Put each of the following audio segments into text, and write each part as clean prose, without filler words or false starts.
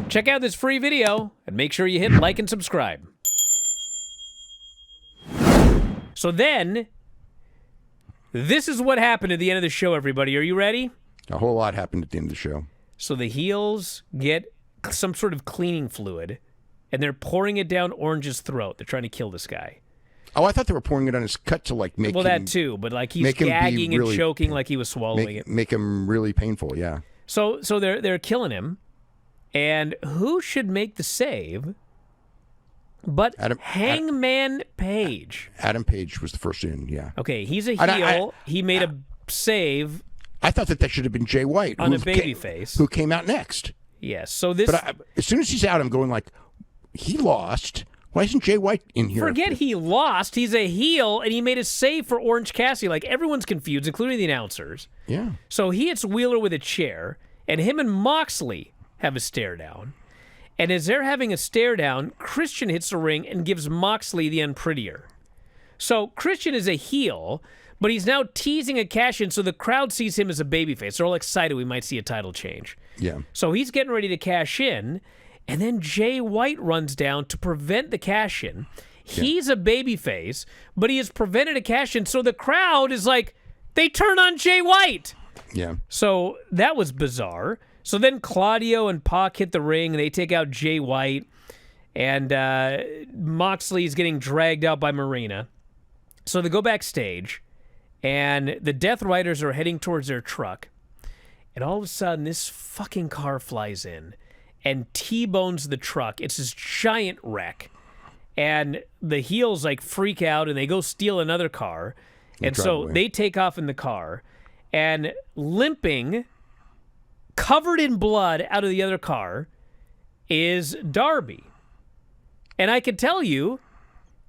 Check out this free video and make sure you hit like and subscribe. So then, this is what happened at the end of the show, everybody. Are you ready? A whole lot happened at the end of the show. So the heels get some sort of cleaning fluid, and they're pouring it down Orange's throat. They're trying to kill this guy. Oh, I thought they were pouring it on his cut to like make him... Well, that too, but like he's gagging and choking like he was swallowing it. Make him really painful, yeah. So they're killing him, and who should make the save but Hangman Page? Adam Page was the first in, yeah. Okay, he's a heel. He made a save. I thought that should have been Jay White. On a babyface. Who came out next. Yes, so this... But as soon as he's out, I'm going like, he lost. Why isn't Jay White in here? Forget he lost. He's a heel, and he made a save for Orange Cassidy. Like, everyone's confused, including the announcers. Yeah. So he hits Wheeler with a chair, and him and Moxley have a stare down. And as they're having a stare down, Christian hits the ring and gives Moxley the unprettier. So Christian is a heel, but he's now teasing a cash-in, so the crowd sees him as a babyface. They're all excited we might see a title change. Yeah. So he's getting ready to cash in, and then Jay White runs down to prevent the cash-in. He's a babyface, but he has prevented a cash-in, so the crowd is like, they turn on Jay White. Yeah. So that was bizarre. So then Claudio and Pac hit the ring, and they take out Jay White, and Moxley's getting dragged out by Marina. So they go backstage, and the Death Riders are heading towards their truck, and all of a sudden, this fucking car flies in and T-bones the truck. It's this giant wreck, and the heels, like, freak out, and they go steal another car, and so they take off in the car, and limping... covered in blood out of the other car is Darby. And I can tell you,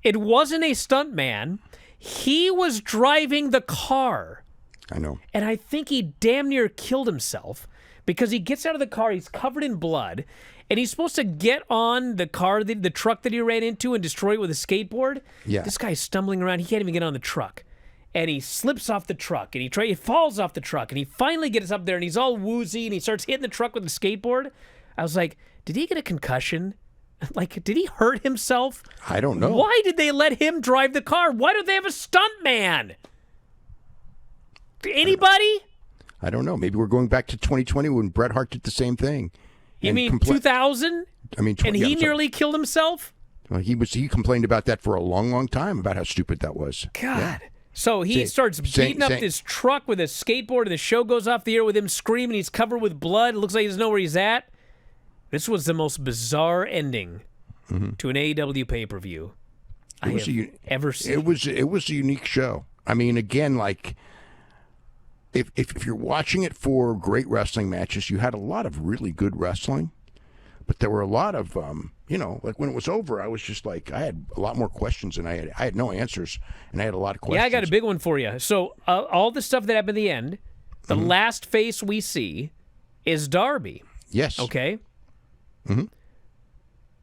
it wasn't a stuntman. He was driving the car. I know. And I think he damn near killed himself because he gets out of the car, he's covered in blood, and he's supposed to get on the car, the truck that he ran into and destroy it with a skateboard. Yeah. This guy's stumbling around. He can't even get on the truck. And he slips off the truck, and he falls off the truck, and he finally gets up there, and he's all woozy, and he starts hitting the truck with the skateboard. I was like, did he get a concussion? Like, did he hurt himself? I don't know. Why did they let him drive the car? Why don't they have a stunt man? Anybody? I don't know. Maybe we're going back to 2020 when Bret Hart did the same thing. You mean 2000? I mean, and he nearly killed himself? Well, he complained about that for a long, long time, about how stupid that was. God. Yeah. So he starts beating up this truck with a skateboard, and the show goes off the air with him screaming. He's covered with blood. It looks like he doesn't know where he's at. This was the most bizarre ending to an AEW pay-per-view I have ever seen. It was a unique show. I mean, again, like, if you're watching it for great wrestling matches, you had a lot of really good wrestling, but there were a lot of, like when it was over, I was just like, I had a lot more questions, and I had no answers, and I had a lot of questions. Yeah, I got a big one for you. So all the stuff that happened at the end, the last face we see is Darby. Yes. Okay? Mm-hmm.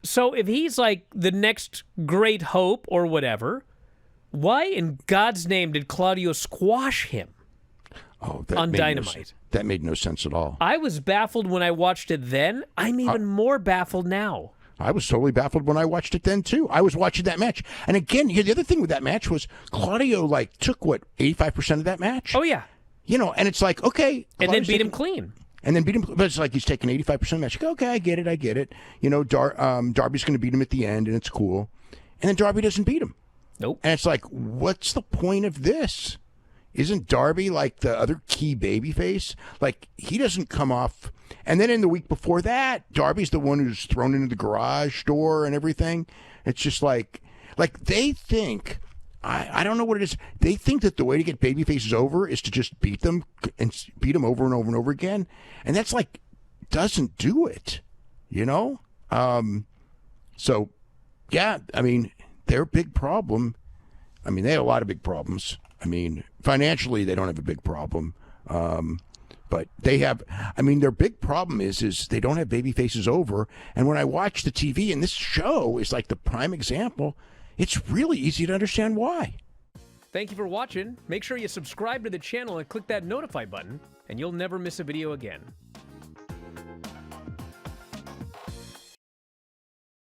So if he's like the next great hope or whatever, why in God's name did Claudio squash him on Dynamite? That made no sense at all. I was baffled when I watched it then. I'm even more baffled now. I was totally baffled when I watched it then, too. I was watching that match. And again, the other thing with that match was Claudio, like, took, 85% of that match? Oh, yeah. And it's like, okay. And then beat him clean. And then beat him, but it's like he's taking 85% of the match. Okay, I get it. Darby's going to beat him at the end, and it's cool. And then Darby doesn't beat him. Nope. And it's like, what's the point of this? Isn't Darby like the other key babyface? Like, he doesn't come off. And then in the week before that, Darby's the one who's thrown into the garage door and everything. It's just like they think, I don't know what it is. They think that the way to get babyfaces over is to just beat them over and over and over again. And that's like, doesn't do it, So, yeah, I mean, their big problem, they have a lot of big problems. Financially, they don't have a big problem. But they have, their big problem is they don't have baby faces over. And when I watch the TV, and this show is like the prime example, it's really easy to understand why. Thank you for watching. Make sure you subscribe to the channel and click that notify button, and you'll never miss a video again.